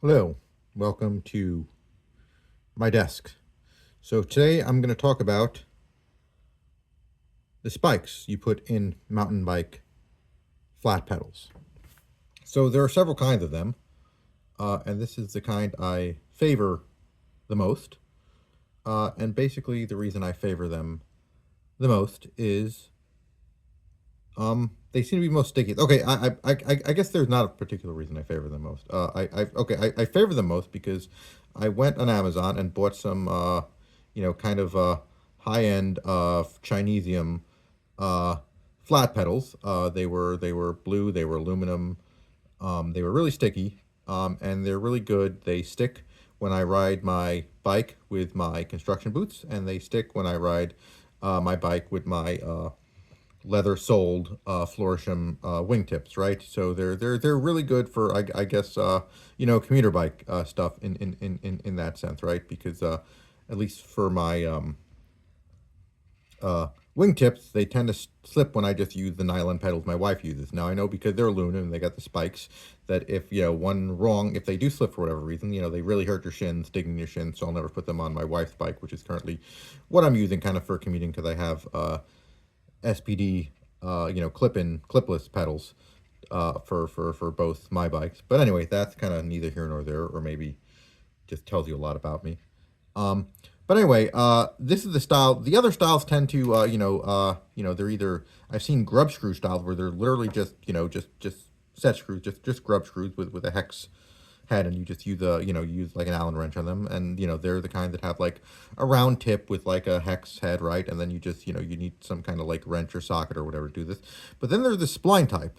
Hello, welcome to my desk. So today I'm going to talk about the spikes you put in mountain bike flat pedals. So there are several kinds of them, and this is the kind I favor the most. And basically the reason I favor them the most is they seem to be most sticky. Okay, I guess there's not a particular reason I favor them most. I favor them most because I went on Amazon and bought some kind of high end Chinesium uh flat pedals. They were blue, they were aluminum, they were really sticky, and they're really good. They stick when I ride my bike with my construction boots, and they stick when I ride my bike with my leather soled Florisham wingtips, right? So they're really good for I guess commuter bike stuff in that sense, right? Because at least for my uh, wingtips, they tend to slip when I just use the nylon pedals my wife uses. Now I know because they're aluminum and they got the spikes that if one wrong, if they do slip for whatever reason, they really hurt your shins, digging your shins. So I'll never put them on my wife's bike, which is currently what I'm using kind of for commuting because I have SPD, clipless pedals for both my bikes. But anyway, that's kind of neither here nor there, or maybe just tells you a lot about me. Um, but anyway, this is the style. The other styles tend to, they're either I've seen grub screw styles where they're literally just, just set screws, just grub screws with a hex head, and you just use you use like an Allen wrench on them, and they're the kind that have like a round tip with like a hex head, right? And then you just you need some kind of like wrench or socket or whatever to do this. But then there's the spline type,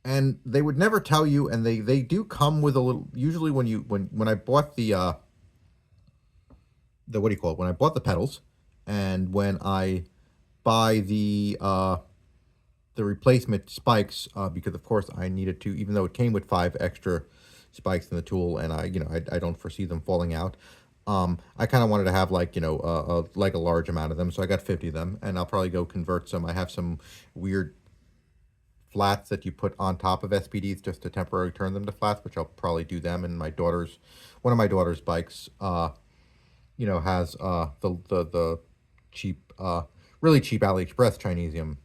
and they would never tell you, and they do come with a little. Usually when I bought the what do you call it? When I bought the pedals, and when I buy the replacement spikes, because of course I needed to, even though it came with 5 extra spikes in the tool, and I don't foresee them falling out. I kind of wanted to have like like a large amount of them, so I got 50 of them, and I'll probably go convert some. I have some weird flats that you put on top of SPDs just to temporarily turn them to flats, which I'll probably do them. And one of my daughter's bikes, has the cheap, really cheap AliExpress Chinesium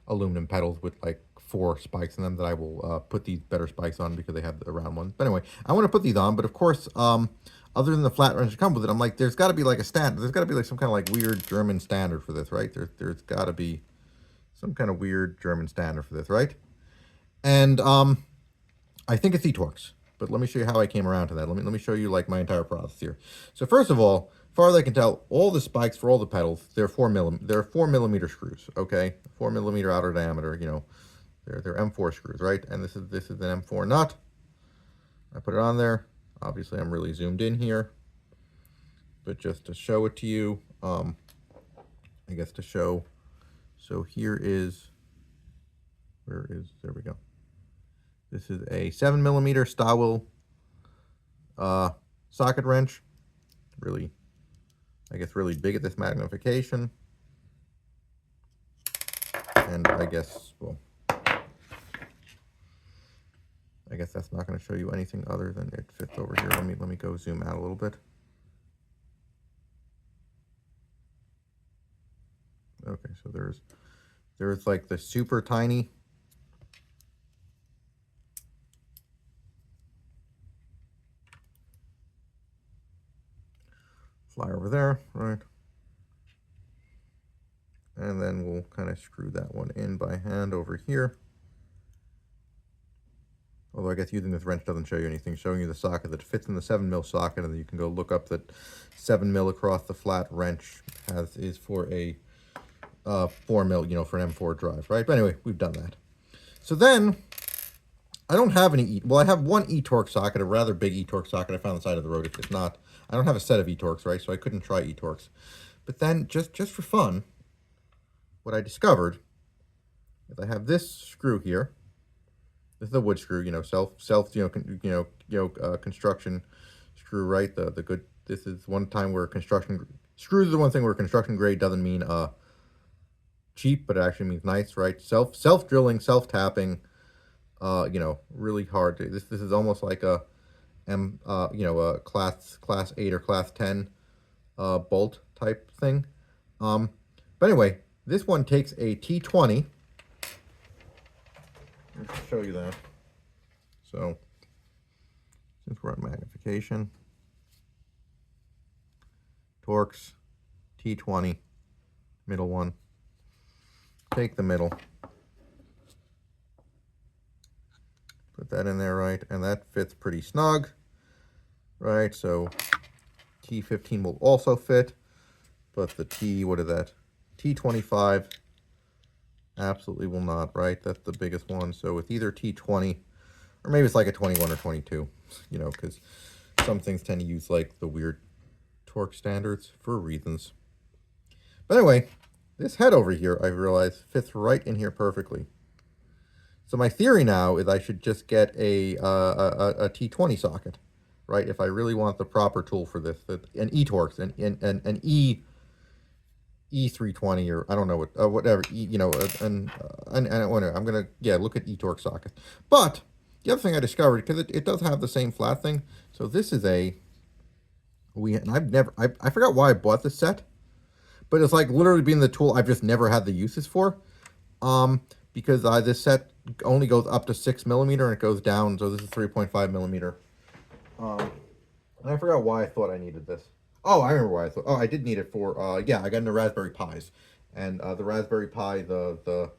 aluminum pedals with like 4 spikes in them that I will put these better spikes on because they have the round ones. But anyway, I want to put these on, but of course, other than the flat wrench that come with it, I'm like, there's got to be like a standard. There's got to be like some kind of like weird German standard for this, right? There's got to be some kind of weird German standard for this, right? And I think it's eTorx. But let me show you how I came around to that. Let me show you like my entire process here. So first of all, as far as I can tell, all the spikes for all the pedals, they're 4 millimeter screws. Okay, 4 millimeter outer diameter. They're M4 screws, right? And this is an M4 nut. I put it on there. Obviously, I'm really zoomed in here, but just to show it to you, I guess to show. So here is, there we go. This is a 7 millimeter Stowell socket wrench. Really, I guess really big at this magnification. And I guess, well, I guess that's not going to show you anything other than it fits over here. Let me go zoom out a little bit. Okay, so there's like the super tiny fly over there, right? And then we'll kind of screw that one in by hand over here. Although I guess using this wrench doesn't show you anything, showing you the socket that fits in the 7 mil socket, and then you can go look up that 7 mil across the flat wrench is for a 4 mil, for an M4 drive, right? But anyway, we've done that. So then I don't have any, I have one eTorx socket, a rather big eTorx socket I found on the side of the road. It's not, I don't have a set of eTorx, right? So I couldn't try eTorx. But then just for fun, what I discovered is I have this screw here. This is a wood screw, construction screw, right? The good. This is one time where construction screws are the one thing where construction grade doesn't mean cheap, but it actually means nice, right? Self drilling, self tapping. Really hard. This is almost like a a class 8 or class 10 bolt type thing. But anyway, this one takes a T20. I'll show you that. So since we're on magnification, Torx T20, middle one. Take the middle, put that in there, right, and that fits pretty snug, right? So T15 will also fit, but the what is that? T25 absolutely will not, right? That's the biggest one. So it's either T20 or maybe it's like a 21 or 22, because some things tend to use like the weird torque standards for reasons. But anyway, this head over here, I realize, fits right in here perfectly. So my theory now is I should just get a T20 socket, right? If I really want the proper tool for this, an E-Torx, an E320, or I don't know what, whatever, and I'm gonna look at E-Torx socket. But the other thing I discovered, because it does have the same flat thing, so this is I forgot why I bought this set. But it's like literally being the tool I've just never had the uses for. Because this set only goes up to 6 millimeter and it goes down, so this is 3.5 millimeter. And I forgot why I thought I needed this. Oh, I remember why I thought. Oh, I did need it for. I got into Raspberry Pis, and the Raspberry Pi, the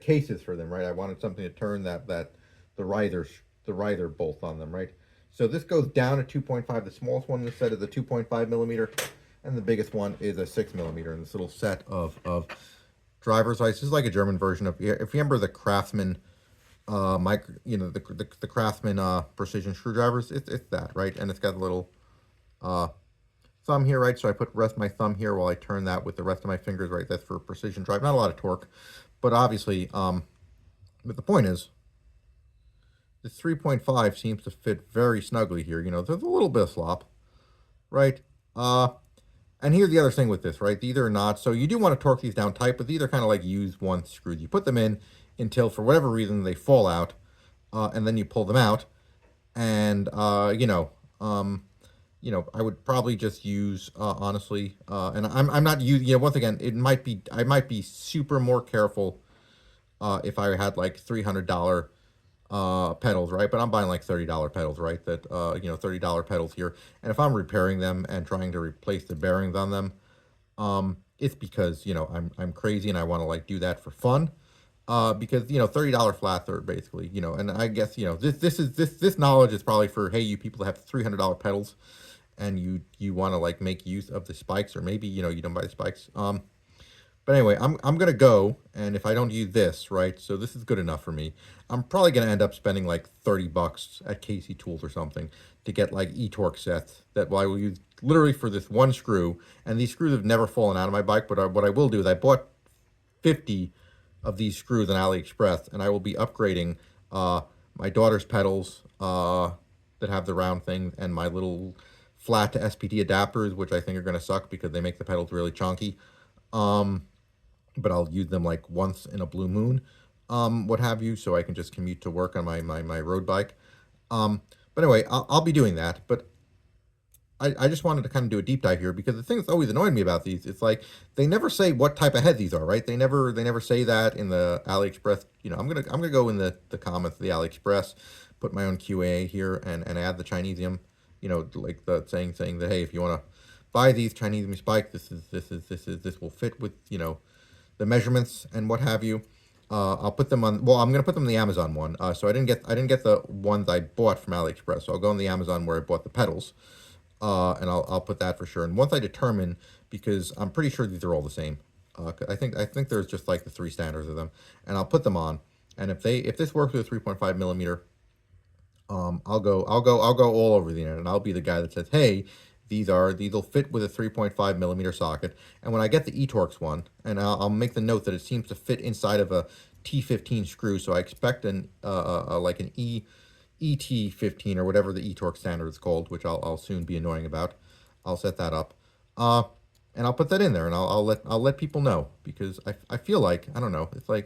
cases for them, right? I wanted something to turn the riser bolt on them, right? So this goes down to 2.5. The smallest one in the set is a 2.5 millimeter. And the biggest one is a 6 millimeter in this little set of driver's lights. This is like a German version of, if you remember the Craftsman the Craftsman precision screwdrivers, it's that, right? And it's got a little thumb here, right? So I rest my thumb here while I turn that with the rest of my fingers, right? That's for precision drive. Not a lot of torque, but obviously, but the point is, this 3.5 seems to fit very snugly here. There's a little bit of slop, right? And here's the other thing with this, right? These are not, so you do want to torque these down tight, but these are kind of like used once screws. You put them in until, for whatever reason, they fall out, and then you pull them out. And, I would probably just use, honestly, and I'm not using, once again, I might be super more careful if I had like $300 pedals, right? But I'm buying like $30 pedals, right? That $30 pedals here. And if I'm repairing them and trying to replace the bearings on them, it's because I'm crazy and I want to like do that for fun. Because $30 flats are basically, and I guess this knowledge is probably for, hey, you people that have $300 pedals and you want to like make use of the spikes, or maybe you don't buy the spikes. But anyway, I'm gonna go, and if I don't use this, right, so this is good enough for me. I'm probably gonna end up spending like $30 at Casey Tools or something to get like E-Torque sets that I will use literally for this one screw. And these screws have never fallen out of my bike, but what I will do is I bought 50 of these screws on AliExpress, and I will be upgrading my daughter's pedals that have the round thing, and my little flat to SPT adapters, which I think are gonna suck because they make the pedals really chunky. But I'll use them like once in a blue moon, what have you, so I can just commute to work on my road bike. But anyway, I'll be doing that. But I just wanted to kind of do a deep dive here, because the thing that's always annoyed me about these, it's like they never say what type of head these are, right? They never say that in the AliExpress. I'm gonna go in the comments of the AliExpress, put my own QA here, and add the Chinesium, like the saying that, hey, if you want to buy these Chinesium spikes, this will fit with the measurements and what have you. I'll put them on. Well, I'm gonna put them in the Amazon one. So I didn't get the ones I bought from AliExpress. So I'll go on the Amazon where I bought the pedals, and I'll put that for sure. And once I determine, because I'm pretty sure these are all the same. I think there's just like the 3 standards of them, and I'll put them on. And if this works with a 3.5 millimeter, I'll go all over the internet, and I'll be the guy that says, hey, these will fit with a 3.5 millimeter socket. And when I get the E-Torx one, and I'll make the note that it seems to fit inside of a T15 screw, so I expect like an ET15 or whatever the E-Torx standard is called, which I'll soon be annoying about. I'll set that up, and I'll put that in there, and I'll let people know, because I feel like, I don't know, it's like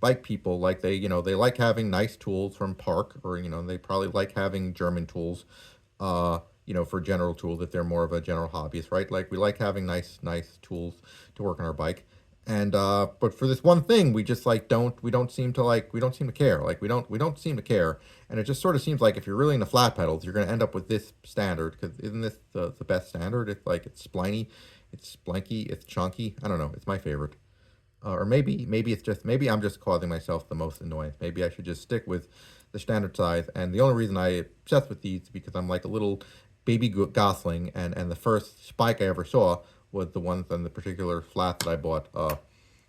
bike people, like they, they like having nice tools from Park, or, they probably like having German tools, for general tools if they're more of a general hobbyist, right? Like we like having nice tools to work on our bike. And but for this one thing, we just like don't seem to care. Like we don't seem to care. And it just sort of seems like if you're really into flat pedals, you're going to end up with this standard, because isn't this the best standard? It's spliny, it's splanky, it's chunky. I don't know. It's my favorite. Or maybe it's just, maybe I'm just causing myself the most annoyance. Maybe I should just stick with the standard size. And the only reason I obsessed with these is because I'm like a little baby gosling, and the first spike I ever saw was the ones on the particular flat that I bought.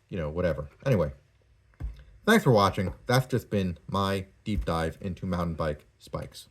Whatever. Anyway, thanks for watching. That's just been my deep dive into mountain bike spikes.